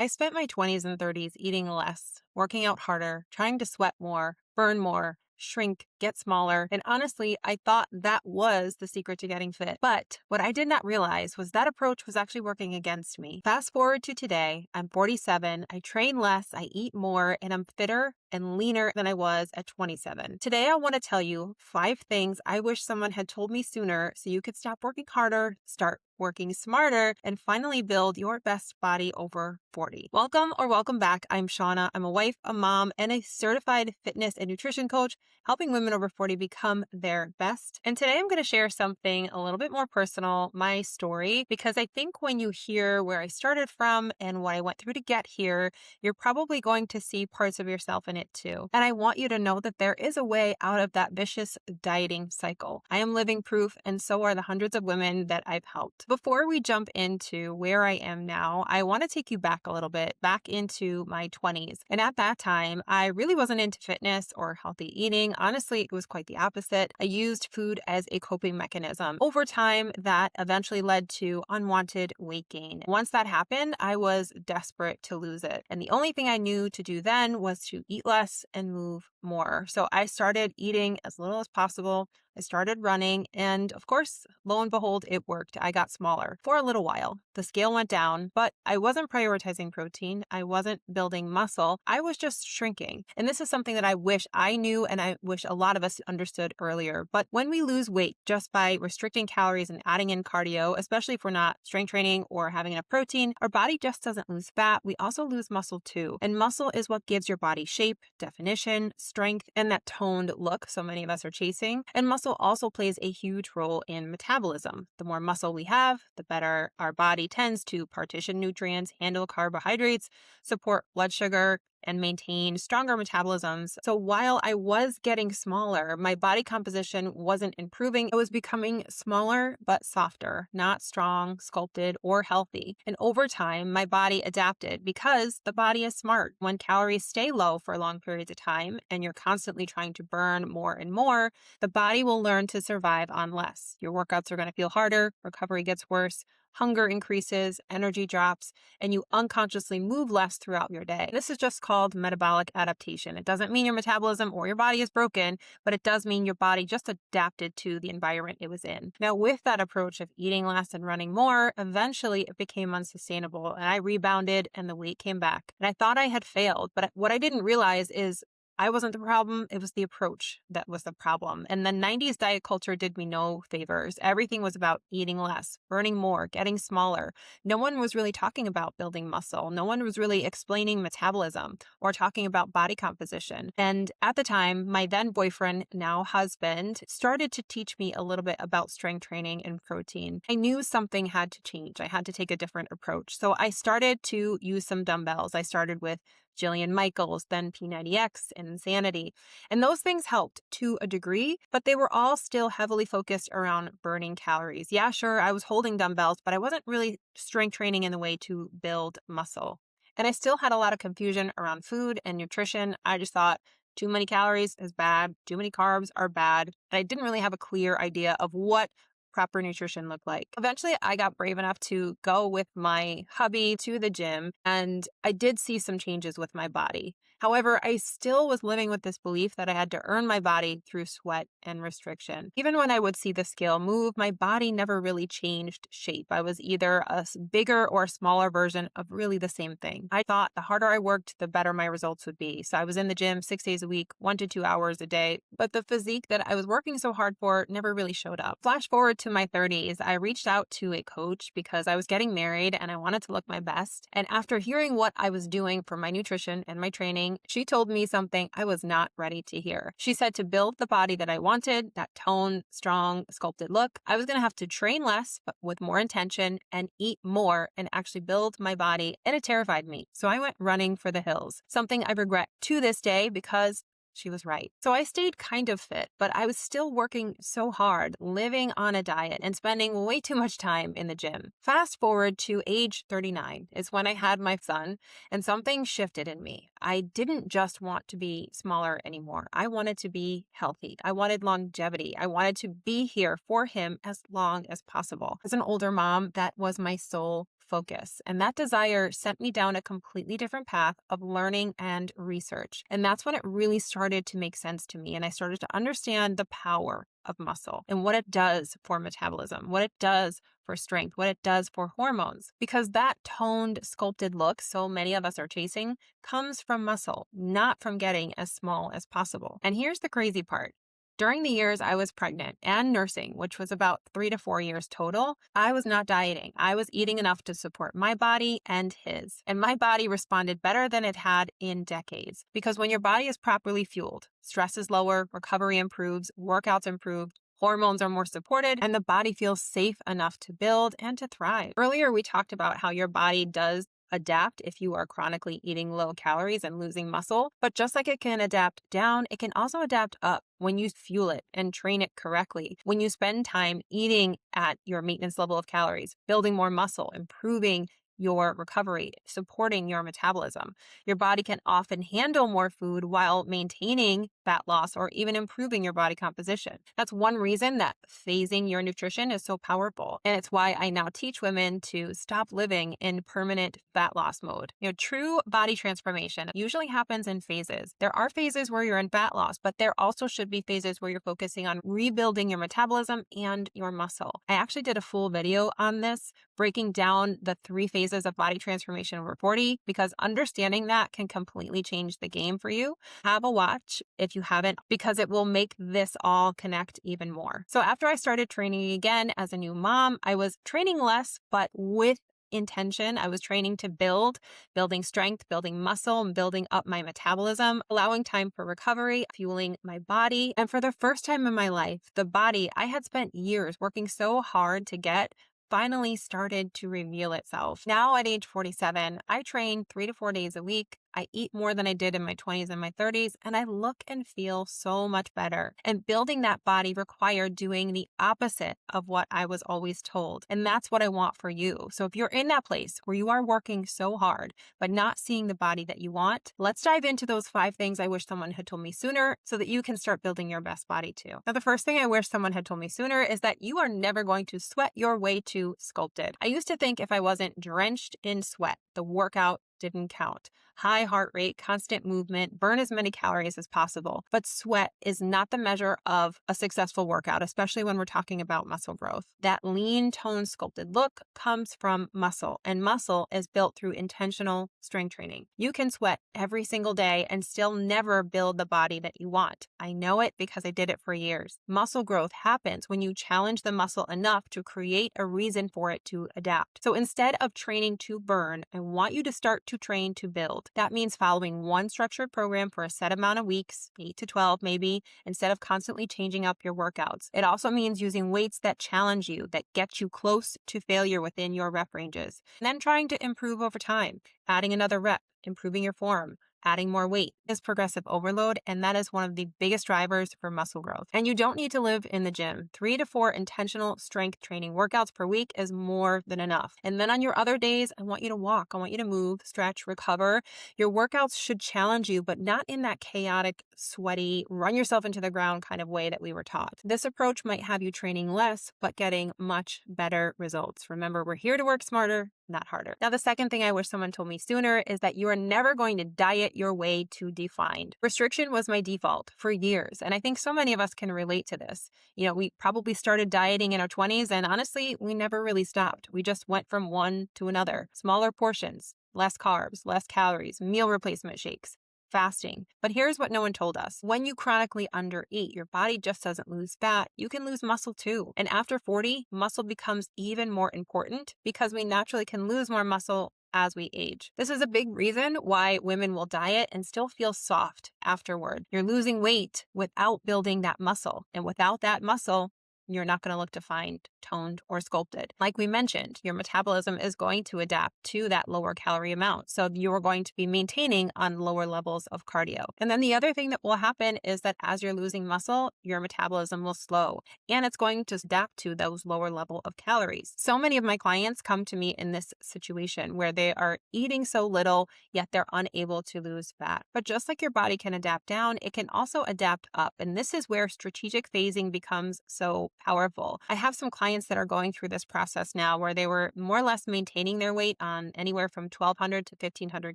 I spent my 20s and 30s eating less, working out harder, trying to sweat more, burn more, shrink, get smaller. And honestly, I thought that was the secret to getting fit. But what I did not realize was that approach was actually working against me. Fast forward to today, I'm 47, I train less, I eat more, and I'm fitter and leaner than I was at 27. Today, I want to tell you 5 things I wish someone had told me sooner so you could stop working harder, start working smarter, and finally build your best body over 40. Welcome or welcome back. I'm Shauna. I'm a wife, a mom, and a certified fitness and nutrition coach, helping women over 40 become their best. And today I'm going to share something a little bit more personal, my story, because I think when you hear where I started from and what I went through to get here, you're probably going to see parts of yourself in it too. And I want you to know that there is a way out of that vicious dieting cycle. I am living proof, and so are the hundreds of women that I've helped. Before we jump into where I am now, I want to take you back a little bit, back into my 20s. And at that time, I really wasn't into fitness or healthy eating. Honestly, it was quite the opposite. I used food as a coping mechanism. Over time, that eventually led to unwanted weight gain. Once that happened, I was desperate to lose it. And the only thing I knew to do then was to eat less and move more. So I started eating as little as possible. I started running, and of course, lo and behold, it worked. I got smaller for a little while. The scale went down, but I wasn't prioritizing protein. I wasn't building muscle. I was just shrinking. And this is something that I wish I knew, and I wish a lot of us understood earlier. But when we lose weight just by restricting calories and adding in cardio, especially if we're not strength training or having enough protein, our body just doesn't lose fat. We also lose muscle too. And muscle is what gives your body shape, definition, strength, and that toned look so many of us are chasing. And muscle also plays a huge role in metabolism. The more muscle we have, the better our body tends to partition nutrients, handle carbohydrates, support blood sugar, and maintain stronger metabolisms. So while I was getting smaller, my body composition wasn't improving. It was becoming smaller but softer, not strong, sculpted, or healthy. And over time, my body adapted because the body is smart. When calories stay low for long periods of time and you're constantly trying to burn more and more, the body will learn to survive on less. Your workouts are going to feel harder, recovery gets worse, hunger increases, energy drops, and you unconsciously move less throughout your day. This is just called metabolic adaptation. It doesn't mean your metabolism or your body is broken, but it does mean your body just adapted to the environment it was in. Now, with that approach of eating less and running more, eventually it became unsustainable and I rebounded and the weight came back. And I thought I had failed, but what I didn't realize is I wasn't the problem. It was the approach that was the problem. And the 90s diet culture did me no favors. Everything was about eating less, burning more, getting smaller. No one was really talking about building muscle. No one was really explaining metabolism or talking about body composition. And at the time, my then boyfriend, now husband, started to teach me a little bit about strength training and protein. I knew something had to change. I had to take a different approach. So I started to use some dumbbells. I started with Jillian Michaels, then P90X, and Insanity. And those things helped to a degree, but they were all still heavily focused around burning calories. Yeah, sure, I was holding dumbbells, but I wasn't really strength training in the way to build muscle. And I still had a lot of confusion around food and nutrition. I just thought too many calories is bad, too many carbs are bad. And I didn't really have a clear idea of what proper nutrition looked like. Eventually, I got brave enough to go with my hubby to the gym, and I did see some changes with my body. However, I still was living with this belief that I had to earn my body through sweat and restriction. Even when I would see the scale move, my body never really changed shape. I was either a bigger or smaller version of really the same thing. I thought the harder I worked, the better my results would be. So I was in the gym 6 days a week, 1 to 2 hours a day, but the physique that I was working so hard for never really showed up. Flash forward to my 30s, I reached out to a coach because I was getting married and I wanted to look my best. And after hearing what I was doing for my nutrition and my training, she told me something I was not ready to hear. She said to build the body that I wanted, that toned, strong, sculpted look, I was going to have to train less, but with more intention and eat more and actually build my body. And it terrified me. So I went running for the hills, something I regret to this day because she was right. So I stayed kind of fit, but I was still working so hard, living on a diet and spending way too much time in the gym. Fast forward to age 39 is when I had my son, and something shifted in me. I didn't just want to be smaller anymore. I wanted to be healthy. I wanted longevity. I wanted to be here for him as long as possible. As an older mom, that was my sole focus. And that desire sent me down a completely different path of learning and research. And that's when it really started to make sense to me. And I started to understand the power of muscle and what it does for metabolism, what it does for strength, what it does for hormones. Because that toned, sculpted look so many of us are chasing comes from muscle, not from getting as small as possible. And here's the crazy part. During the years I was pregnant and nursing, which was about 3 to 4 years total, I was not dieting. I was eating enough to support my body and his. And my body responded better than it had in decades. Because when your body is properly fueled, stress is lower, recovery improves, workouts improve, hormones are more supported, and the body feels safe enough to build and to thrive. Earlier, we talked about how your body does adapt if you are chronically eating low calories and losing muscle. But just like it can adapt down, it can also adapt up when you fuel it and train it correctly. When you spend time eating at your maintenance level of calories, building more muscle, improving your recovery, supporting your metabolism. Your body can often handle more food while maintaining fat loss or even improving your body composition. That's one reason that phasing your nutrition is so powerful. And it's why I now teach women to stop living in permanent fat loss mode. True body transformation usually happens in phases. There are phases where you're in fat loss, but there also should be phases where you're focusing on rebuilding your metabolism and your muscle. I actually did a full video on this, breaking down the 3 phases of body transformation over 40, because understanding that can completely change the game for you. Have a watch if you haven't, because it will make this all connect even more. So after I started training again as a new mom, I was training less, but with intention. I was training to building strength, building muscle, and building up my metabolism, allowing time for recovery, fueling my body. And for the first time in my life, the body I had spent years working so hard to get finally started to reveal itself. Now at age 47, I train 3 to 4 days a week. I eat more than I did in my 20s and my 30s, and I look and feel so much better. And building that body required doing the opposite of what I was always told. And that's what I want for you. So if you're in that place where you are working so hard, but not seeing the body that you want, let's dive into those 5 things I wish someone had told me sooner so that you can start building your best body too. Now, the first thing I wish someone had told me sooner is that you are never going to sweat your way to sculpted. I used to think if I wasn't drenched in sweat, the workout didn't count. High heart rate, constant movement, burn as many calories as possible. But sweat is not the measure of a successful workout, especially when we're talking about muscle growth. That lean, toned, sculpted look comes from muscle, and muscle is built through intentional strength training. You can sweat every single day and still never build the body that you want. I know it because I did it for years. Muscle growth happens when you challenge the muscle enough to create a reason for it to adapt. So instead of training to burn, I want you to start to train to build. That means following one structured program for a set amount of weeks, 8 to 12 maybe, instead of constantly changing up your workouts. It also means using weights that challenge you, that get you close to failure within your rep ranges. And then trying to improve over time, adding another rep, improving your form, adding more weight is progressive overload, and that is one of the biggest drivers for muscle growth. And you don't need to live in the gym. 3 to 4 intentional strength training workouts per week is more than enough. And then on your other days, I want you to walk. I want you to move, stretch, recover. Your workouts should challenge you, but not in that chaotic, sweaty, run yourself into the ground kind of way that we were taught. This approach might have you training less, but getting much better results. Remember, we're here to work smarter, not harder. Now, the second thing I wish someone told me sooner is that you are never going to diet your way to defined. Restriction was my default for years, and I think so many of us can relate to this. We probably started dieting in our 20s, and honestly, we never really stopped. We just went from one to another. Smaller portions, less carbs, less calories, meal replacement shakes, fasting. But here's what no one told us. When you chronically undereat, your body just doesn't lose fat. You can lose muscle too. And after 40, muscle becomes even more important because we naturally can lose more muscle as we age. This is a big reason why women will diet and still feel soft afterward. You're losing weight without building that muscle. And without that muscle, you're not going to look defined, toned, or sculpted. Like we mentioned, your metabolism is going to adapt to that lower calorie amount. So you're going to be maintaining on lower levels of cardio. And then the other thing that will happen is that as you're losing muscle, your metabolism will slow and it's going to adapt to those lower level of calories. So many of my clients come to me in this situation where they are eating so little, yet they're unable to lose fat. But just like your body can adapt down, it can also adapt up. And this is where strategic phasing becomes so powerful. I have some clients that are going through this process now where they were more or less maintaining their weight on anywhere from 1,200 to 1,500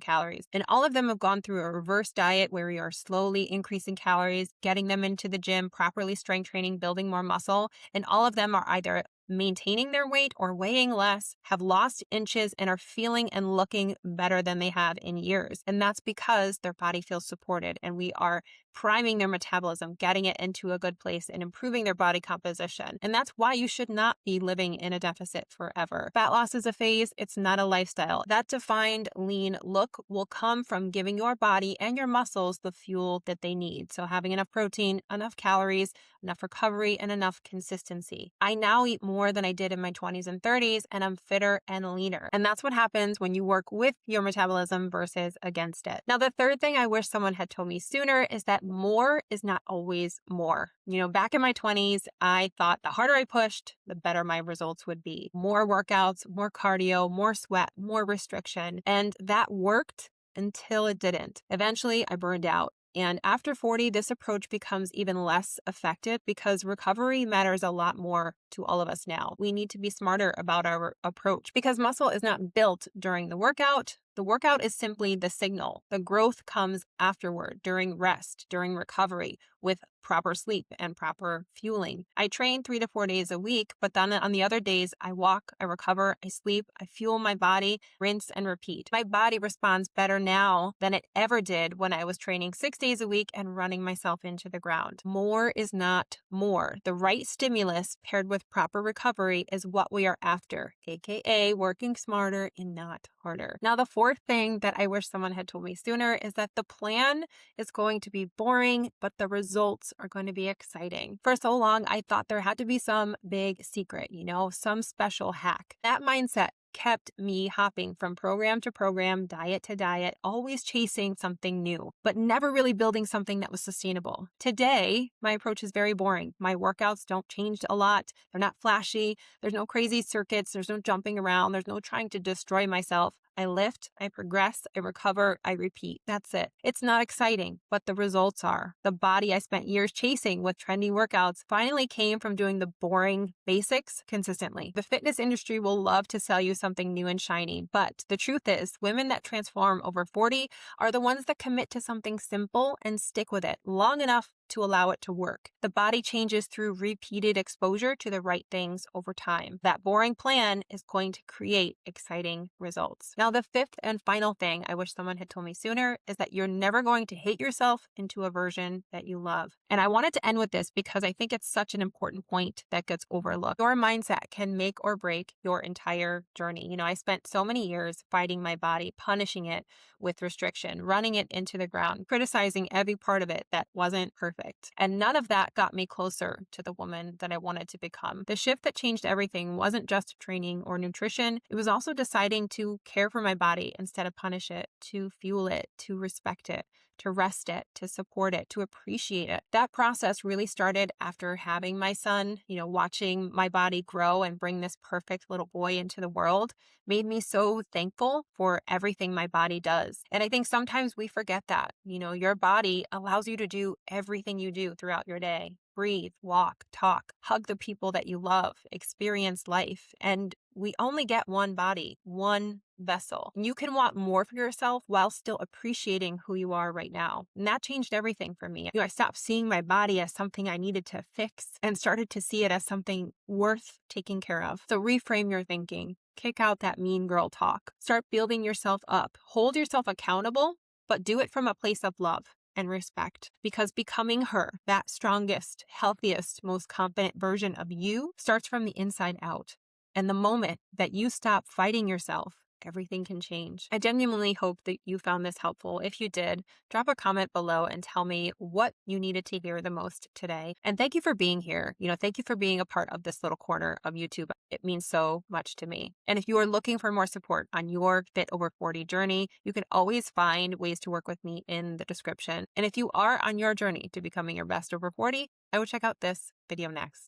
calories. And all of them have gone through a reverse diet where we are slowly increasing calories, getting them into the gym, properly strength training, building more muscle. And all of them are either maintaining their weight or weighing less, have lost inches, and are feeling and looking better than they have in years. And that's because their body feels supported and we are priming their metabolism, getting it into a good place and improving their body composition. And that's why you should not be living in a deficit forever. Fat loss is a phase. It's not a lifestyle. That defined lean look will come from giving your body and your muscles the fuel that they need. So having enough protein, enough calories, enough recovery, and enough consistency. I now eat more than I did in my 20s and 30s, and I'm fitter and leaner. And that's what happens when you work with your metabolism versus against it. Now, the third thing I wish someone had told me sooner is that more is not always more. Back in my 20s, I thought the harder I pushed, the better my results would be. More workouts, more cardio, more sweat, more restriction. And that worked until it didn't. Eventually, I burned out. And after 40, this approach becomes even less effective because recovery matters a lot more to all of us now. We need to be smarter about our approach because muscle is not built during the workout. The workout is simply the signal. The growth comes afterward, during rest, during recovery, with proper sleep and proper fueling. I train 3 to 4 days a week, but then on the other days, I walk, I recover, I sleep, I fuel my body, rinse and repeat. My body responds better now than it ever did when I was training 6 days a week and running myself into the ground. More is not more. The right stimulus paired with proper recovery is what we are after, aka working smarter and not harder. Now, the fourth thing that I wish someone had told me sooner is that the plan is going to be boring, but the results are going to be exciting. For so long, I thought there had to be some big secret, some special hack. That mindset kept me hopping from program to program, diet to diet, always chasing something new, but never really building something that was sustainable. Today, my approach is very boring. My workouts don't change a lot. They're not flashy. There's no crazy circuits. There's no jumping around. There's no trying to destroy myself. I lift, I progress, I recover, I repeat. That's it. It's not exciting, but the results are. The body I spent years chasing with trendy workouts finally came from doing the boring basics consistently. The fitness industry will love to sell you something new and shiny, but the truth is, women that transform over 40 are the ones that commit to something simple and stick with it long enough to allow it to work. The body changes through repeated exposure to the right things over time. That boring plan is going to create exciting results. Now, the fifth and final thing I wish someone had told me sooner is that you're never going to hate yourself into a version that you love. And I wanted to end with this because I think it's such an important point that gets overlooked. Your mindset can make or break your entire journey. I spent so many years fighting my body, punishing it with restriction, running it into the ground, criticizing every part of it that wasn't perfect. And none of that got me closer to the woman that I wanted to become. The shift that changed everything wasn't just training or nutrition. It was also deciding to care for my body instead of punish it, to fuel it, to respect it, to rest it, to support it, to appreciate it. That process really started after having my son, watching my body grow and bring this perfect little boy into the world made me so thankful for everything my body does. And I think sometimes we forget that, your body allows you to do everything you do throughout your day. Breathe, walk, talk, hug the people that you love, experience life. And we only get one body, one vessel. You can want more for yourself while still appreciating who you are right now. And that changed everything for me. I stopped seeing my body as something I needed to fix and started to see it as something worth taking care of. So reframe your thinking. Kick out that mean girl talk. Start building yourself up. Hold yourself accountable, but do it from a place of love and respect, because becoming her, that strongest, healthiest, most confident version of you starts from the inside out. And the moment that you stop fighting yourself, everything can change. I genuinely hope that you found this helpful. If you did, drop a comment below and tell me what you needed to hear the most today. And thank you for being here. Thank you for being a part of this little corner of YouTube. It means so much to me. And if you are looking for more support on your Fit Over 40 journey, you can always find ways to work with me in the description. And if you are on your journey to becoming your best over 40, I would check out this video next.